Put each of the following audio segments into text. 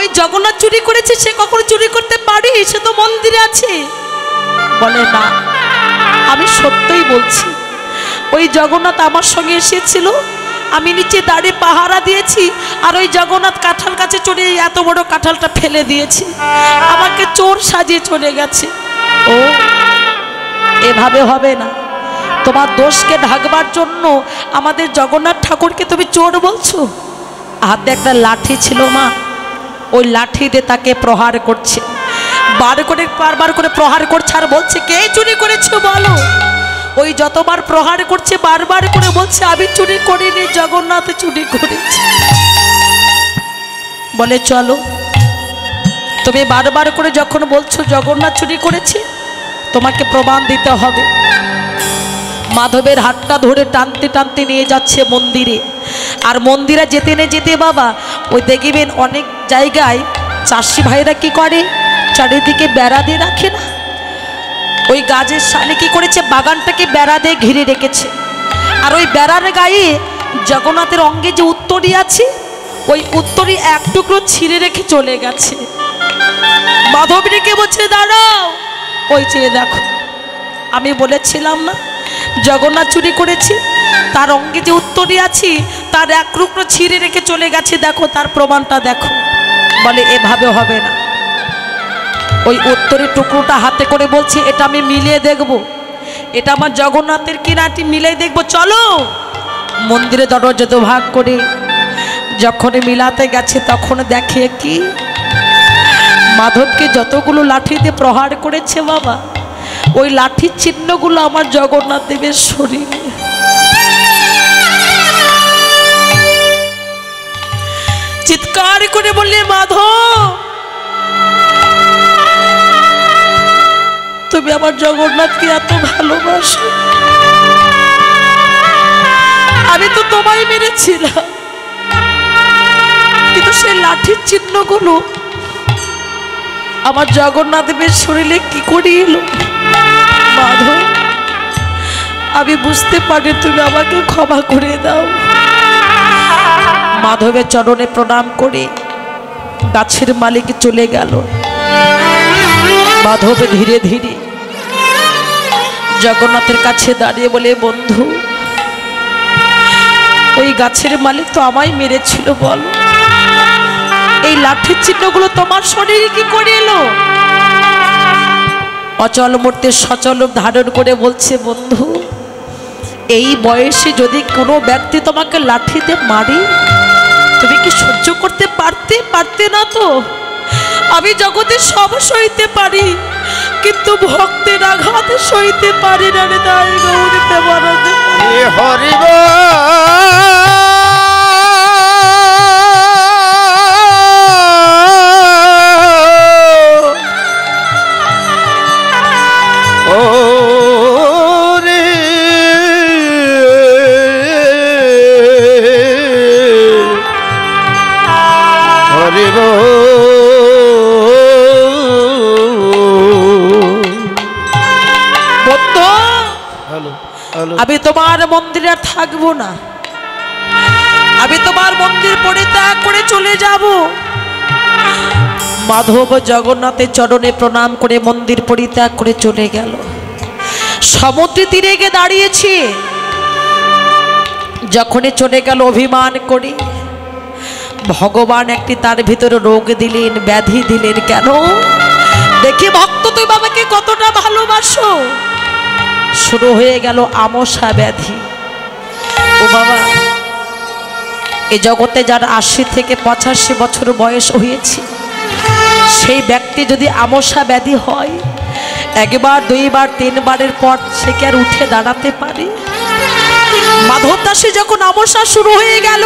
ওই জগন্নাথ চুরি করেছে, সে কখনো চুরি করতে পারে? সে তো মন্দিরে আছে। বলে না, আমি সত্যই বলছি, ওই জগন্নাথ আমার সঙ্গে এসেছিল, আমি নিচে দাঁড়িয়ে পাহারা দিয়েছি, আর ওই জগন্নাথ কাঁঠাল গাছে চড়ে এত বড় কাঁঠালটা ফেলে দিয়েছি, আমাকে চোর সাজিয়ে চলে গেছে। ও, এভাবে হবে না। তোমার দোষকে ঢাকবার জন্য আমাদের জগন্নাথ ঠাকুরকে তুমি চোর বলছো? হাতে একটা লাঠি ছিল মা, ওই লাঠি দিয়ে তাকে প্রহার করছে, বারবার করে প্রহার করছে, আর বলছে কে চুরি করেছে বলো। ওই যতবার প্রহার করছে বারবার করে বলছে আমি চুরি করিনি, জগন্নাথ চুরি করেছে। বলে চলো, তুমি বারবার করে যখন বলছো জগন্নাথ চুরি করেছে, তোমাকে প্রমাণ দিতে হবে। মাধবের হাতটা ধরে টানতে টানতে নিয়ে যাচ্ছে মন্দিরে। আর মন্দিরে যেতে না যেতে বাবা, ওই দেখবেন অনেক জায়গায় চাষি ভাইরা কি করে, চারিদিকে বেড়া দিয়ে রাখে না, ওই গাছের সামনে কি করেছে, বাগানটাকে বেড়া দিয়ে ঘিরে রেখেছে। আর ওই বেড়ার গায়ে জগন্নাথের অঙ্গে যে উত্তরী আছে, ওই উত্তরী এক টুকরো ছিঁড়ে রেখে চলে গেছে। মাধব রেখে বলছে দাঁড়াও, ওই চেয়ে দেখো, আমি বলেছিলাম না জগন্নাথ চুরি করেছি, তার অঙ্গে যে উত্তরী আছে তার এক টুকরো ছিঁড়ে রেখে চলে গেছে, দেখো তার প্রমাণটা দেখো। বলে এভাবে হবে না। ওই উত্তরের টুকরোটা হাতে করে বলছে এটা আমি মিলিয়ে দেখব, এটা আমার জগন্নাথের কিনাটি মিলিয়ে দেখব, চলো। মন্দিরে দরজা তো ভাগ করে যখন মিলাতে গেছে তখন দেখে কি, মাধবকে যতগুলো লাঠি দিয়ে প্রহার করেছে বাবা, ওই লাঠির চিহ্নগুলো আমার জগন্নাথ দেবের শরীরে। চিৎকার করে বললে মাধব, তুমি আমার জগন্নাথকে এত ভালোবাসো, আমি তো তোমায় মেরেছিলাম, কিন্তু সেই লাঠির চিহ্নগুলো আমার জগন্নাথ দেবের শরীরে কি করে এলো? মাধব, আমি বুঝতে পারি, তুমি আমাকে ক্ষমা করে দাও। মাধবের চরণে প্রণাম করে গাছের মালিক চলে গেল। মাধব ধীরে ধীরে জগন্নাথের কাছে দাঁড়িয়ে বলে, বন্ধু, ওই গাছের মালিক তো আমায় মেরেছিল, বল এই লাঠির চিহ্নগুলো তোমার শরীরে কি করে এলো? অচল মূর্তি সচল ধারণ করে বলছে, বন্ধু, এই বয়সে যদি কোনো ব্যক্তি তোমাকে লাঠিতে মারে, তুমি কি সহ্য করতে পারতে না তো? আমি জগতে সব সইতে পারি, কিন্তু ভক্তের আঘাত সইতে পারি না রে। তাই গৌরীতে বরদে হরিব আমি তোমার মন্দিরে আর থাকবো না, আমি তোমার মন্দির পরিত্যাগ করে চলে যাব। মাধব জগন্নাথের চরণে প্রণাম করে মন্দির পরিত্যাগ করে চলে গেল। সমুদ্র তীরে গিয়ে দাঁড়িয়েছে, যখনই চলে গেল অভিমান করে, ভগবান একটি তার ভিতরে রোগ দিলেন, ব্যাধি দিলেন। কেন? দেখি ভক্ত তুই বাবাকে কতটা ভালোবাসো। শুরু হয়ে গেল আমসা ব্যাধি। ও বাবা, এই জগতে যার 80 থেকে 85 বছর বয়স হয়েছে, সেই ব্যক্তি যদি আমসা ব্যাধি হয়, একবার দুইবার তিনবারের পর সে কি আর উঠে দাঁড়াতে পারে? মাধব দাসী যখন আমসা শুরু হয়ে গেল,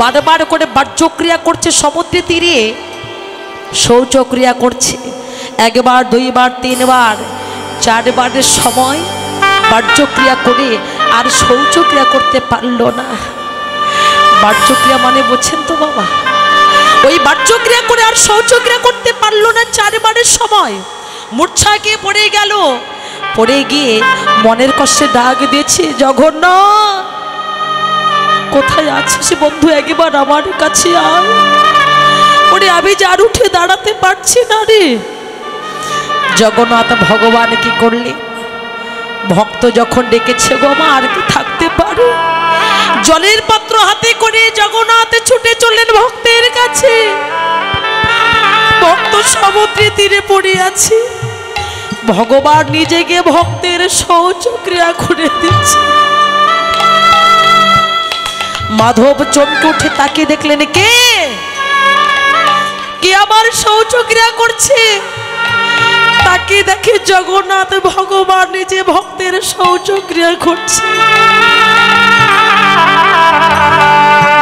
বারবার করে বাহ্যক্রিয়া করছে, সমুদ্রের তীরে শৌচক্রিয়া করছে, একবার দুইবার তিনবার চারবারের সময় বাহ্যক্রিয়া করে আর শৌচক্রিয়া করতে পারল না। বাহ্যক্রিয়া মানে বোঝেন তো বাবা, ওই বাহ্যক্রিয়া করে আর শৌচক্রিয়া করতে পারল না। চারবারের সময় মূর্ছা গিয়ে পড়ে গেল। পড়ে গিয়ে মনের কষ্টে ডাক দিয়েছে, জগন্নাথ কোথায় আছিস বন্ধু, একবার আমার কাছে আয়। ওরে আমি আমি যে আর উঠে দাঁড়াতে পারছি না রে। জগন্নাথ ভগবান কি করলি, ভক্ত যখন ডেকেছে গো মা আর কি থাকতে পারে। জলের পাত্র হাতে করে জগন্নাথ ছুটে চললেন ভক্তের কাছে। ভক্ত সমুদ্রের তীরে পড়ে আছে, ভগবান নিজে গিয়ে ভক্তের শৌচক্রিয়া করে দিচ্ছে। মাধব চমকে উঠে তাকে দেখলেন, কে কে আমার শৌচক্রিয়া করছে। তাকে দেখে জগন্নাথ ভগবান নিজে ভক্তের শৌচক্রিয়া করছে।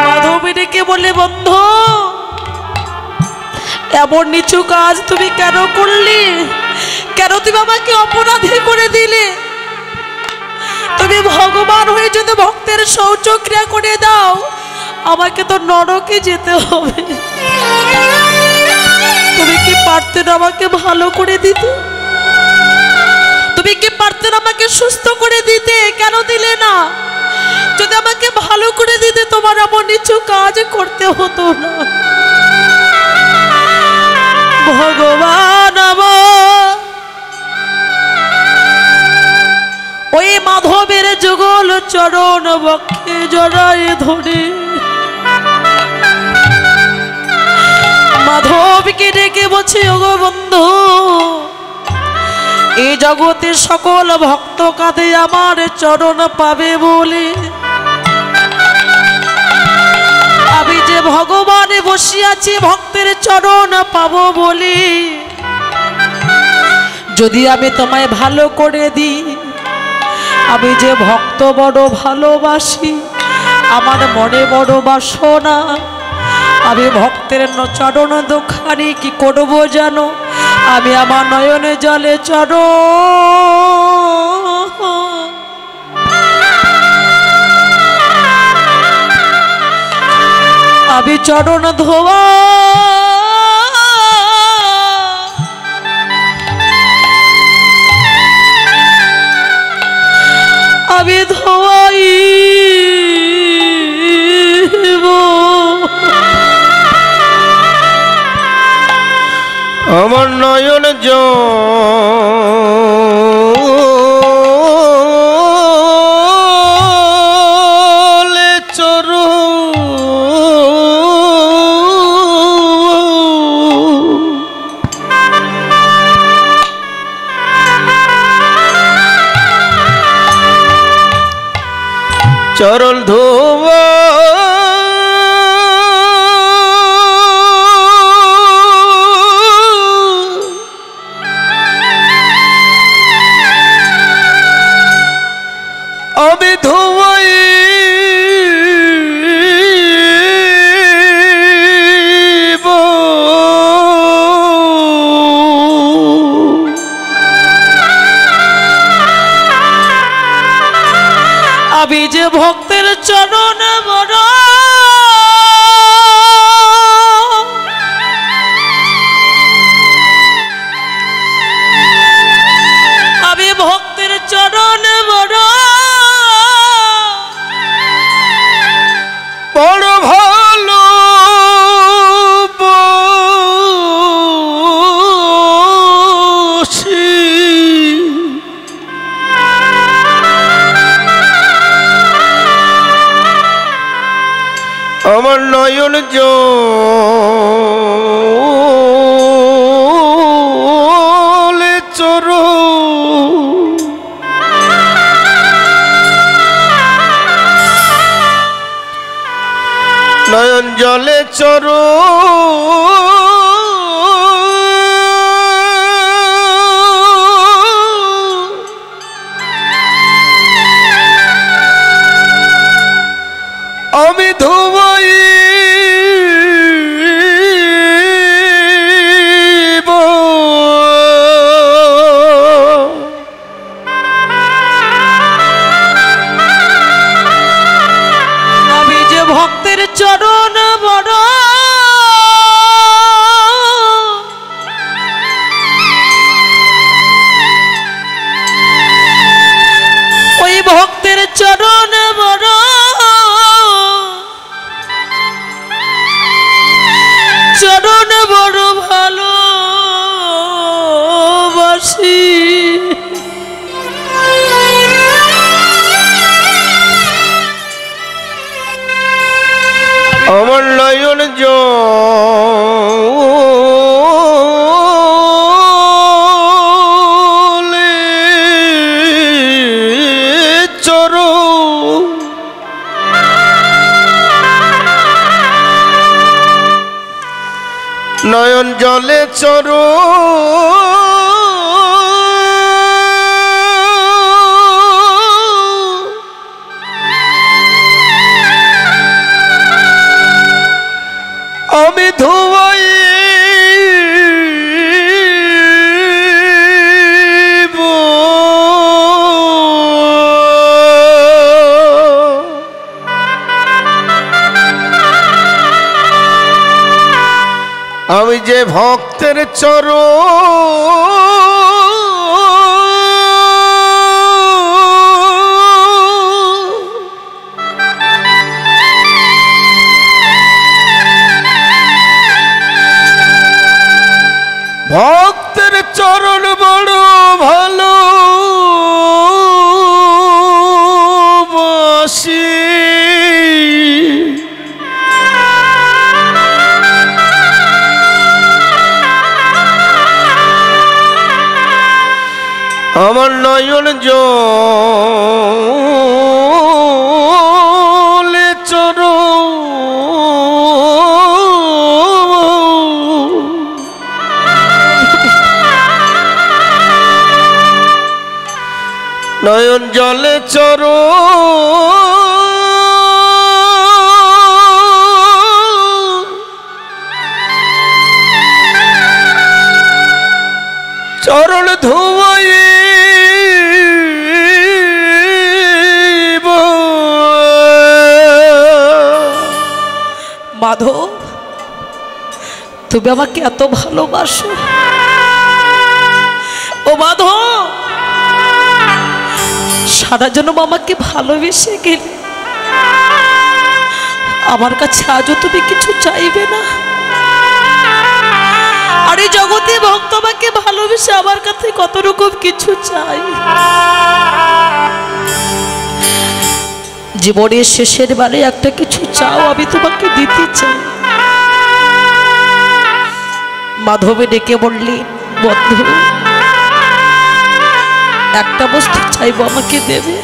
মাধব ডেকে বলে, বন্ধু এমন নিচু কাজ তুমি কেন করলে? কেন তুমি আমাকে অপরাধী করে দিলে? তুমি ভগবান হয়ে যদি ভক্তের শৌচক্রিয়া করে দাও, আমাকে তো নরকে যেতে হবে। তুমি কি পারতেন আমাকে ভালো করে দিতে? তুমি কি পারতেন আমাকে সুস্থ করে দিতে? কেন দিলে না? যদি আমাকে ভালো করে দিতে তোমার এমন নিচু কাজ করতে হতো না। ভগবান আমার ওই মাধবের যুগল চরণ বক্ষে জড়ায় ধরে মাধবকে ডেকে বলছে, ওগো বন্ধু, এই জগতে সকল ভক্ত কাঁধে আমার চরণ পাবে বলে। আমি যে ভগবানে বসিয়াছি ভক্তের চরণ পাবো বলে। যদি আমি তোমায় ভালো করে দিই, আমি যে ভক্ত বড় ভালোবাসি, আমার মনে বড় বাসনা, আমি ভক্তের চরণ দুখানি কি করব জানো? আমি আমার নয়নে জলে আমি চরণ ধোয়া আমি ধোয়াই আমার নয়ন জলে চরু চরণ ধোয়া আমি ধোয়াই আমি যে ভক্তের চরণ বড় আমি ভক্তের চরণ বড় বড় ভালো আমার নয়ন জলে চরু নয়ন জলে চরু আমি ধোয়াই আমি যে ভক্তের চরণ বড় ওই ভক্তের চরণ বড় চরণ বড় ভালোবাসি। আমার নয়ন জলে চরু নয়ন জলে চরু আমি ধোয়াই আমি যে ভক্তের ভক্তের চরণ বড় ভালো বাসি। আমার নয়ন জলে চরু নয়ন জলে চরু চরণ ধুয়াই মাধব, তুমি আমাকে এত ভালোবাসো। ও মাধব, সারা জন্ম আমাকে ভালোবেসে গেলে আমার কাছে আজও তুমি কিছু চাইবে না? আর এই জগতে ভক্ত আমাকে ভালোবেসে আমার কাছে কত রকম কিছু চাই। জীবনের শেষের বারে একটা কিছু চাও, আমি তোমাকে দিতে চাই। মাধবে ডেকে বললি, বন্ধু একটা বস্তু চাইবো, আমাকে দেবে?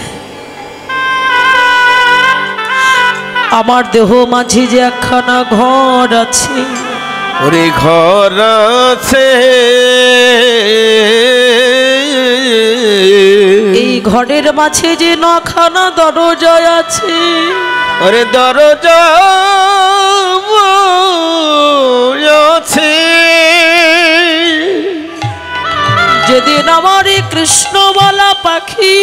আমার দেহ মাঝে যে একখানা ঘর আছে, ওরে ঘর আছে, এই ঘরের মাঝে যে নখানা দরজা আছে, ওরে দরজা আছে। যেদিন আমার কৃষ্ণ বলা পাখি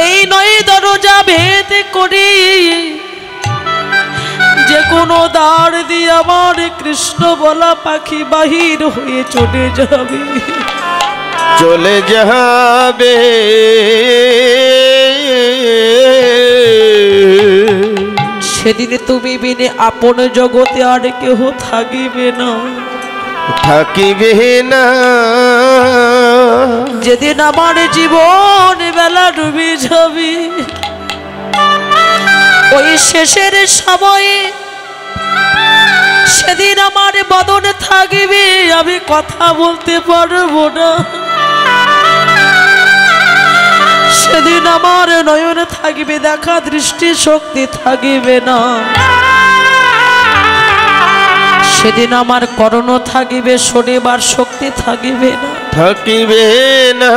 এই নয় দরজা ভেদ করে যে কোনো দ্বার দিয়ে আমার কৃষ্ণ বলা পাখি বাহির হয়ে চলে যাবে, চলে যাবে। সেদিনে তুমি বিনে আপন জগতে আর কেহ থাকিবে না, থাকিবে না। যেদিন আমার জীবন বেলা ডুবে যাবে, ওই শেষের সময়ে সেদিন আমার বদন থাকবে, আমি কথা বলতে পারবো না। সেদিন আমার নয়ন থাকবে, দেখা দৃষ্টি শক্তি থাকিবে না। সেদিন আমার কর্ণ থাকিবে, শোনেবার শক্তি থাকিবে না, থাকিবে না।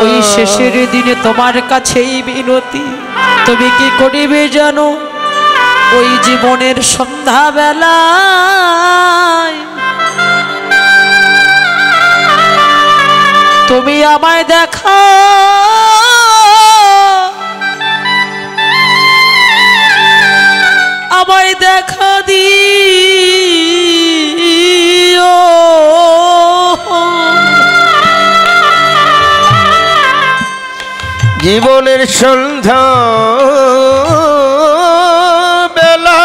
ওই শেষের দিনে তোমার কাছেই বিনতি, তুমি কি করিবে জানো? ওই জীবনের সন্ধ্যাবেলায় তুমি আমায় দেখা, আমায় দেখা দিও। জীবনের সন্ধ্যা বেলা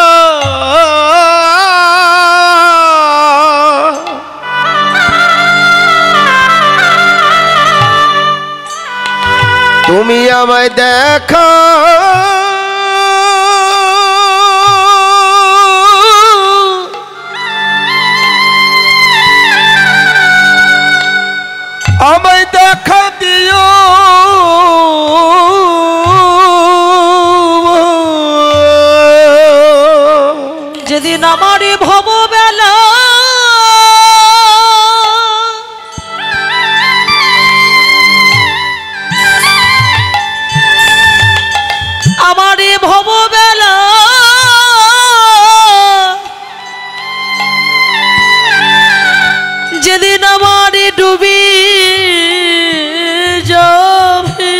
আমায় দেখা আমায় দেখা দিও যেদিন আমার ভববেলা আমার ভববেলা যেদিন আমার ডুবি যাবে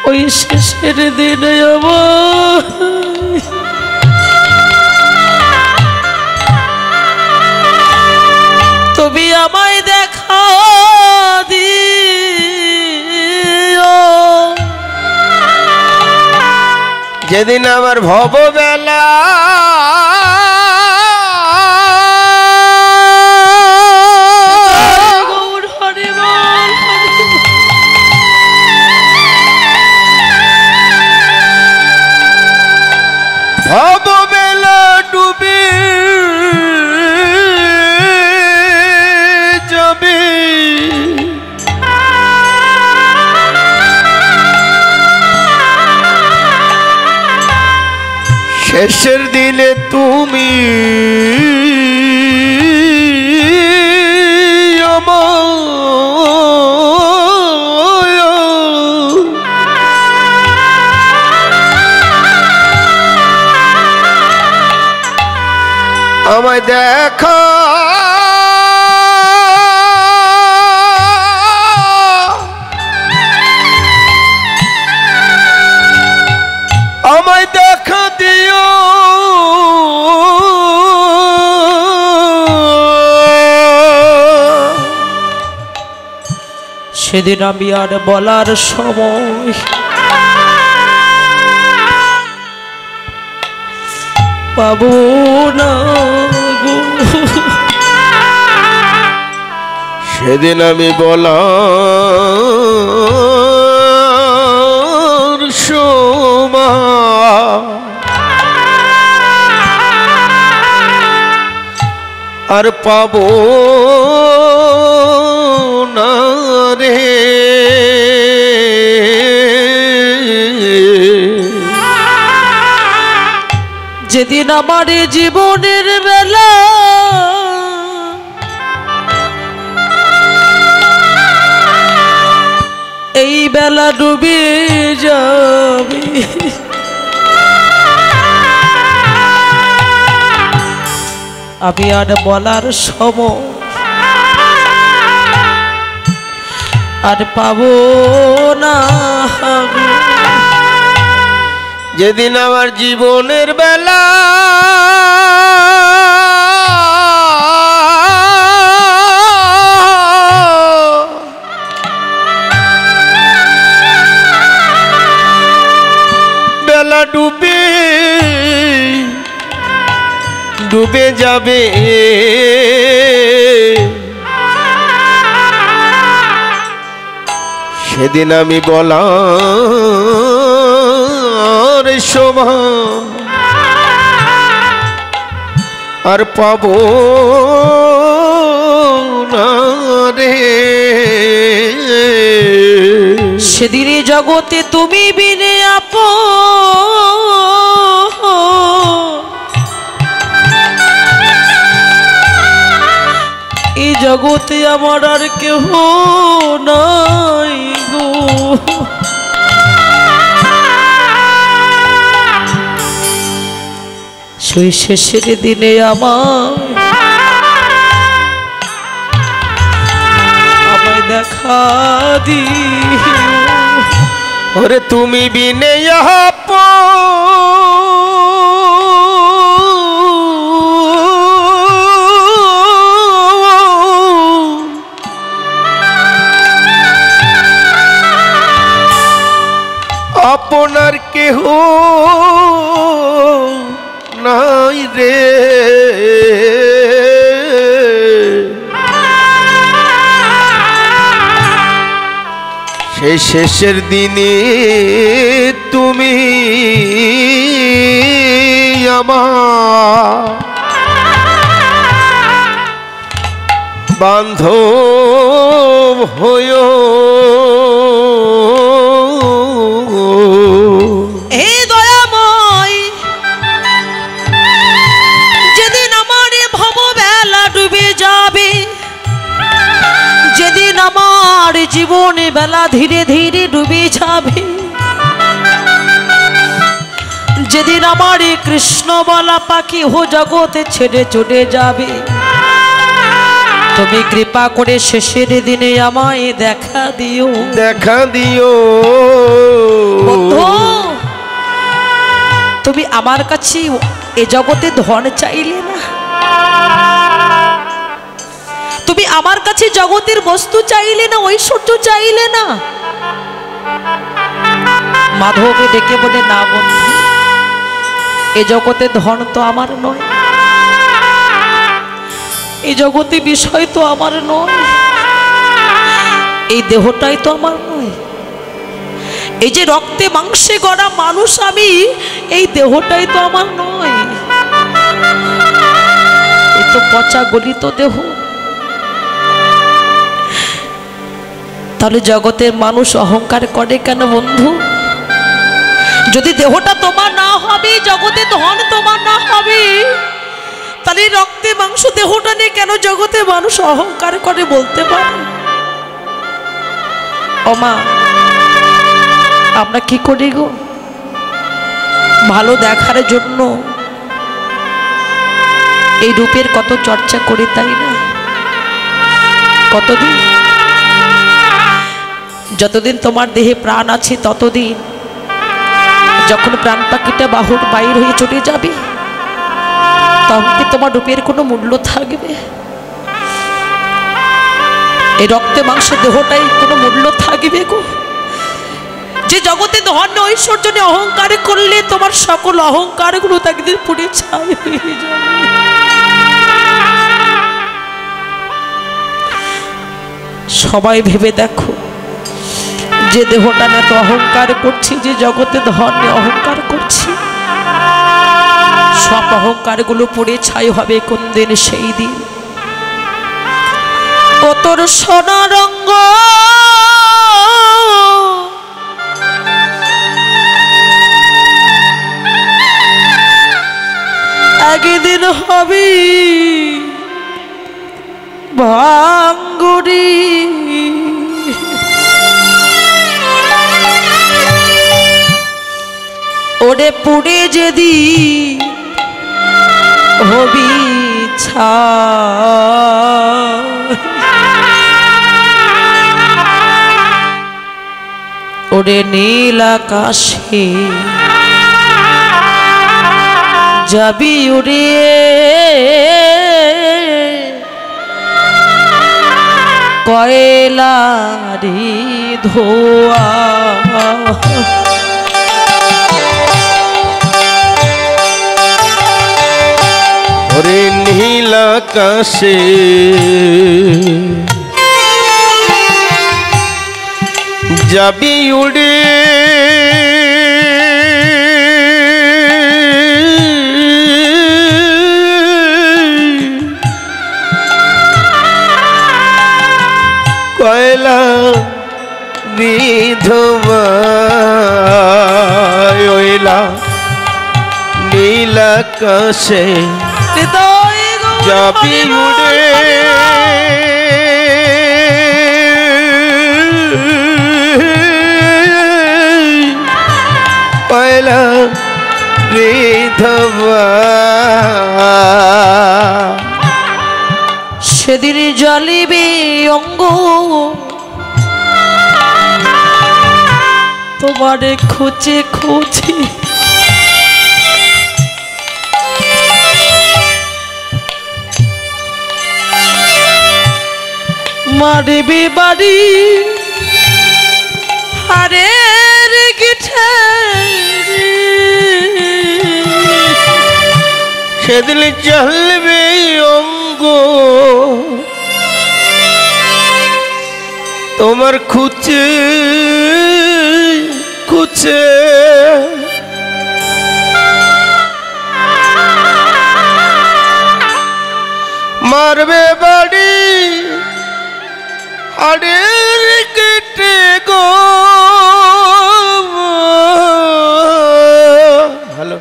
ওই শেষের দিনে আমার তুমি আমায় দেখা দিও যেদিন আমার ভববেলা গৌর হরি বল ভববেলা ডুবে যাবে শেষের দিনে তুমি আমায় দেখা আমায় দেখা দিও সেদিন আমি আর বলার সময় পাবো না গো সেদিন আমি বলার সময় আর পাবো না রে যেদিন আমার জীবনের বেলা এই বেলা ডুবে যাবে আমি আর বলার সময় আর পাবো না যেদিন আমার জীবনের বেলা বেলা ডুবে ডুবে যাবে সেদিন আমি বলার সময় আর পাবো না রে সেদিনে জগতে তুমি বিনে এই জগতে আমার আর কেহ নাই গো সেই শেষের দিনে আমায় দেখা দিও ওরে তুমি বিনে আপনার কেহ নাই রে এই শেষের দিনে তুমি আমার বান্ধব হয়ো। হে দয়াময়, যেদিন আমার ভববেলা ডুবে যাবে, যেদিন আমার জীবনে বেলা ধীরে ধীরে ডুবে যাবে, যেদিন আমার কৃষ্ণ বলা পাখি হো জগতে ছেড়ে চলে যাবে, তুমি কৃপা করে শেষের দিনে আমায় দেখা দিও, দেখা দিও। বন্ধু, তুমি আমার কাছে এ জগতে ধন চাইলে না, তুমি আমার কাছে জগতের বস্তু চাইলে না, ঐশ্বর্য চাইলে না। মাধবকে ডেকে বলে, না বন্ধু, এ জগতে ধন তো আমার নয়, এই জগতে বিষয় তো আমার নয়, এই দেহটাই তো আমার নয়, এই যে রক্তে মাংসে গড়া মানুষ আমি, এই দেহটাই তো আমার নয়, এই তো পচা গলিত দেহ। তাহলে জগতের মানুষ অহংকার করে কেন বন্ধু? যদি দেহটা তোমার না হবে, জগতে ধন তোমার না হবে, তাহলে রক্তে মাংস দেহটা নিয়ে কেন জগতে মানুষ অহংকার করে বলতে পারে? ওমা, আমরা কি করি গো? ভালো দেখার জন্য এই রূপের কত চর্চা করি, তাই না? কতদিন? যতদিন তোমার দেহে প্রাণ আছে ততদিন, যখন প্রাণ পাখিটা বাহুর বাইর হয়ে চলে যাবে, তখন কি তোমার রূপের কোনো মূল্য থাকবে? এই রক্তে মাংস দেহটাই কোনো মূল্য থাকবে গো? যে জগতে ধন ঐশ্বর্য নিয়ে অহংকার করলে তোমার সকল অহংকার গুলো একদিন পুড়ে ছাই হয়ে যাবে। সবাই ভেবে দেখো, যে দেহটা না তো অহংকার করছি, যে জগতে ধন নিয়ে অহংকার করছি, সব অহংকার গুলো পুড়ে ছাই হবে কোন দিন? সেই দিন ও তোর সোনা রঙ্গ একদিন হবে ভাঙ্গুরি। ওরে পুড়ে যেদি হবি ছাই, ওরে নীল আকাশে যাবি উড়িয়ে, কয়লারি ধোয়া। ওরে নীল আকাশে যাবি উড়ে, কয়লা ধোঁয়ায় ওইলা নীল আকাশে যাবি উড়ে, কয়লা ধোঁয়া। সেদিন জ্বলিবে অঙ্গ তোমারে খুঁজে খুঁজে, মারবে বাড়ি হারের গিঠে। সেদিন জ্বলবে অঙ্গ তোমার খুঁজে কাছে মারবে বাড়ি হাড়ের কেটে গো। ভালো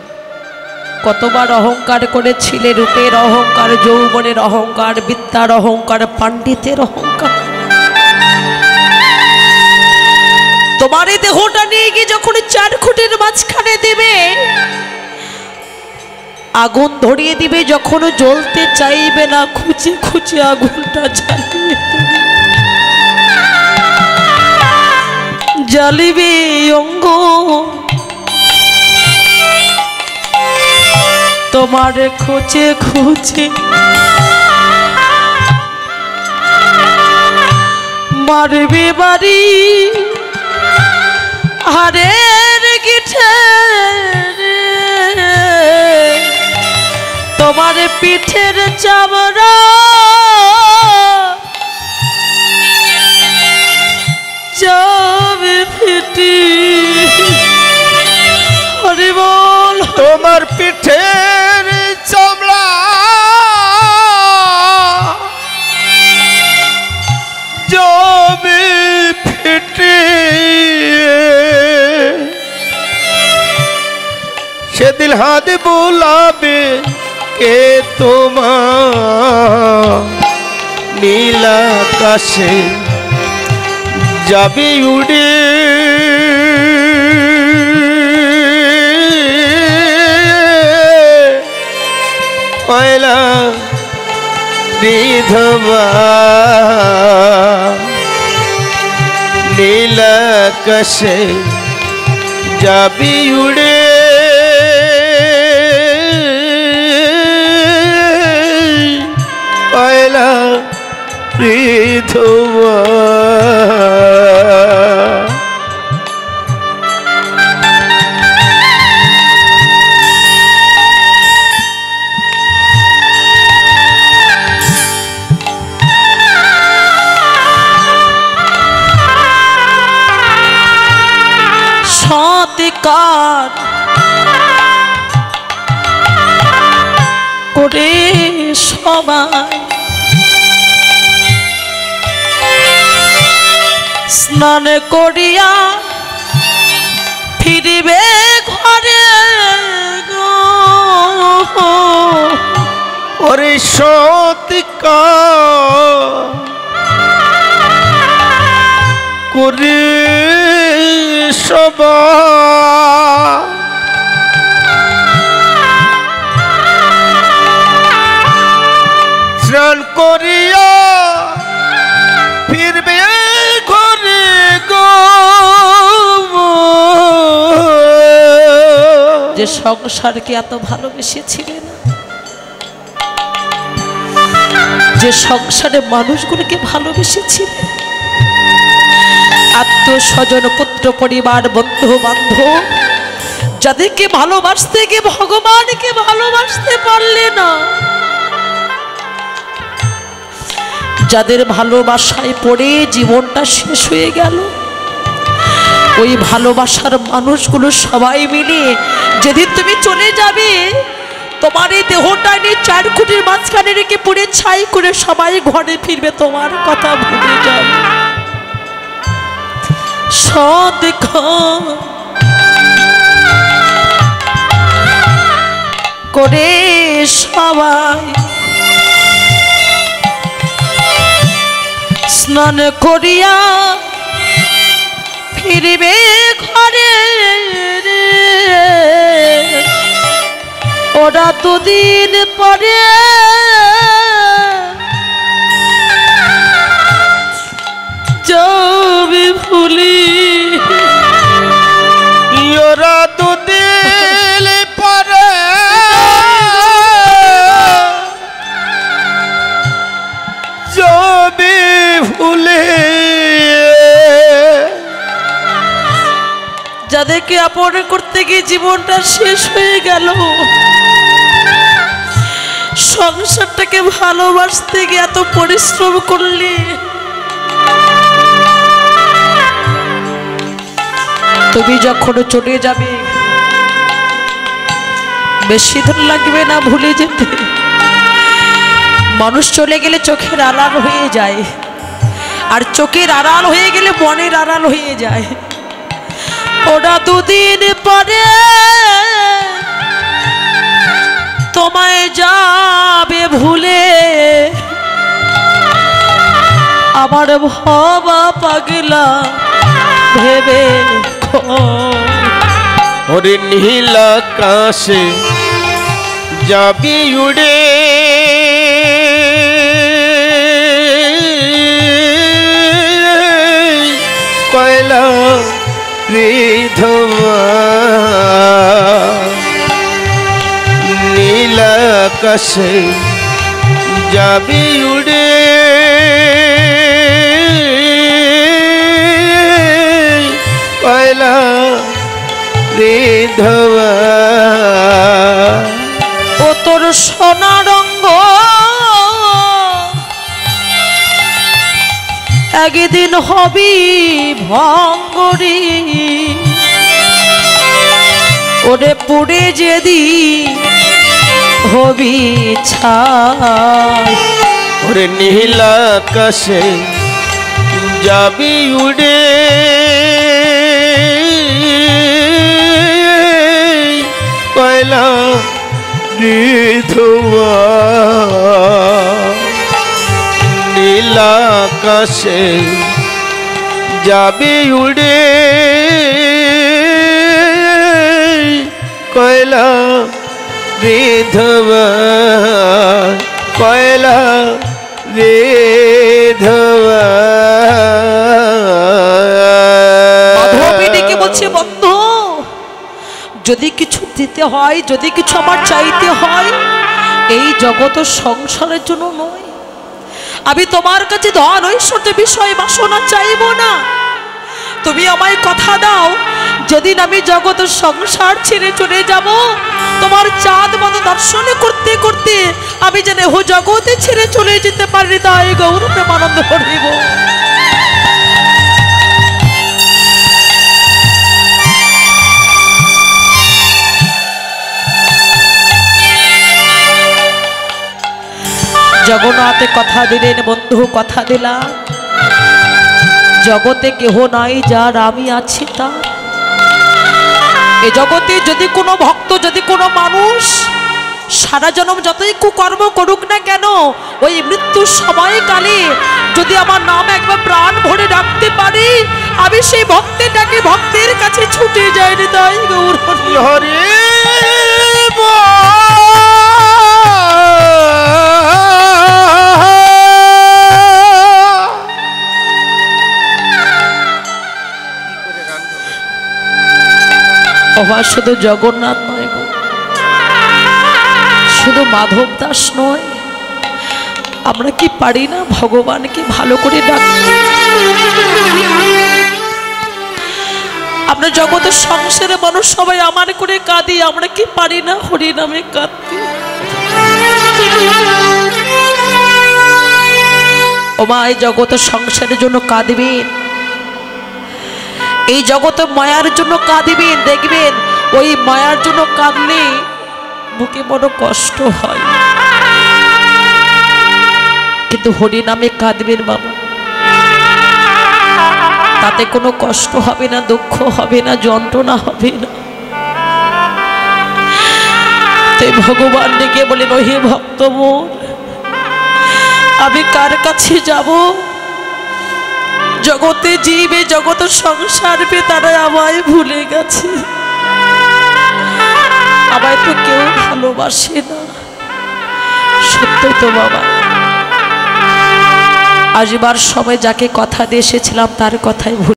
কতবার অহংকার করেছিলে, রূপের অহংকার, যৌবনের অহংকার, বিদ্যার অহংকার, পাণ্ডিত্যের অহংকার। তোমার এই দেহটা নিয়ে গিয়ে যখন 4 খুঁটির মাঝখানে দেবে, আগুন ধরিয়ে দিবে, যখন জ্বলতে চাইবে না, খুঁজে খুঁজে আগুনটা জ্বালিয়ে দেবে। জ্বালিবে অঙ্গ তোমার খুঁজে খুঁজে, মারবে বাড়ি হারের গিঠে, তোমার পিঠের চামড়া যাবে ফিটি। হরি বল। তোমার পিঠের চামড়া যাবে ফেটে, সেদিন হাত বোলাবে কে তোমার নীল আকাশে যাবে উড়ে। পয়লা বিধবা নীল আকাশে যাবি উড়ে। পয়লা বিধবা সৎকার করে সবাই স্নান করিয়া ফিরিবে ঘরে গো। ওরে সৎকার করে সবাই স্নান করিয়া ফিরবে ঘরে গো। যে সংসারকে এত ভালোবেসেছিলেন, যে সংসারে মানুষগুলোকে ভালোবেসেছিলেন, আত্মস্বজন, পুত্র, পরিবার, বন্ধু বান্ধব, যাদেরকে ভালোবাসতে গিয়ে ভগবানকে ভালোবাসতে পারলে না, যাদের ভালোবাসায় পড়ে জীবনটা শেষ হয়ে গেল, ওই ভালোবাসার মানুষগুলো সবাই মিলে যেদিন তুমি চলে যাবে, তোমার এই দেহটা নিয়ে 4 খুঁটির মাঝখানে রেখে পুড়ে ছাই করে সবাই ঘরে ফিরবে, তোমার কথা ভুলে যাবে। সৎকার করে সবাই স্নান করিয়া ফিরবে ঘরে রে। ওরা দুদিন পরে যাবে ভুলি, ওরা দুদিন পরে যাবে ভুলে। যাদেরকে আপন করতে গিয়ে জীবনটা শেষ হয়ে গেল, সংসারটাকে ভালোবাসতে গিয়ে এত পরিশ্রম করলে, তুমি যখন চলে যাবে বেশি দিন লাগবে না ভুলে যেতে। মানুষ চলে গেলে চোখের আড়াল হয়ে যায়, আর চোখের আড়াল হয়ে গেলে মনের আড়াল হয়ে যায়। ওরা দুদিন পরে তোমায় যাবে ভুলে, আমার ভবা পাগলা ভেবে ওরে নীল আকাশে যাবি উড়ে, কয়লা রিধমা নীল আকাশে যাবি উড়ে, কয়লা রিধমা ও তোর সোনা রঙ্গ একদিন হবি ভঙ্গরি, ওরে পুড়ে যেদি হবি ছাই। ওরে নীল আকাশে যাবি উড়ে, কয়লা রিধমা নীল আকাশে যাবি উড়ে, কয়লা রিধমা কয়লা রিধমা। মাধবীকে বলছে বন্ধু, যদি কিছু দিতে হয়, যদি কিছু আমার চাইতে হয়, এই জগৎ সংসারের জন্য নয়। আমি তোমার কাছে ধন ঐশ্বর্য বিষয় বাসনা চাইব না। তুমি আমায় কথা দাও, যেদিন আমি জগৎ সংসার ছেড়ে চলে যাব, তোমার চাঁদ মতো দর্শন করতে করতে আমি যেন হো জগতে ছেড়ে চলে যেতে পারি, তাই গৌরবে আনন্দ করিব। জগন্নাথে কথা দিলেন, বন্ধু কথা দিলাম, জগতে কেহ নাই যার আমি আছি তা। এ জগতে যদি কোনো ভক্ত, যদি কোনো মানুষ সারা জন্ম যতই কুকর্ম করুক না কেন, ওই মৃত্যুর সময়কালে যদি আমার নাম একবার প্রাণ ভরে ডাকতে পারি, আমি সেই ভক্তটাকে ভক্তের কাছে ছুটে যাইনি, তাই গৌর হরে আমার শুধু জগন্নাথ নয় গো, শুধু মাধব দাস নয়, আমরা কি পারি না ভগবানকে ভালো করে ডাকতে? আমরা জগতের সংসারে মানুষ সবাই আমার করে কাঁদি, আমরা কি পারি না হরি নামে কাঁদতে? ও মা, এই জগতের সংসারের জন্য কাঁদবেন, এই জগতের মায়ার জন্য কাঁদিবেন, দেখবেন ওই মায়ার জন্য কাঁদলে বুকে বড় কষ্ট হয়, কিন্তু হরি নামে কাঁদবেন বাবা, তাতে কোনো কষ্ট হবে না, দুঃখ হবে না, যন্ত্রণা হবে না। তাই ভগবান ডেকে বলেন, ও হে ভক্ত মোর, আমি কার কাছে যাব? জগতে জীবে জগৎ সংসার পে তারা আমায় ভুলে গেছে, আমায় তো কেউ ভালোবাসে না। সত্য তো বাবা, আসবার সময় যাকে কথা দিয়ে এসেছিলাম তার কথাই ভুলে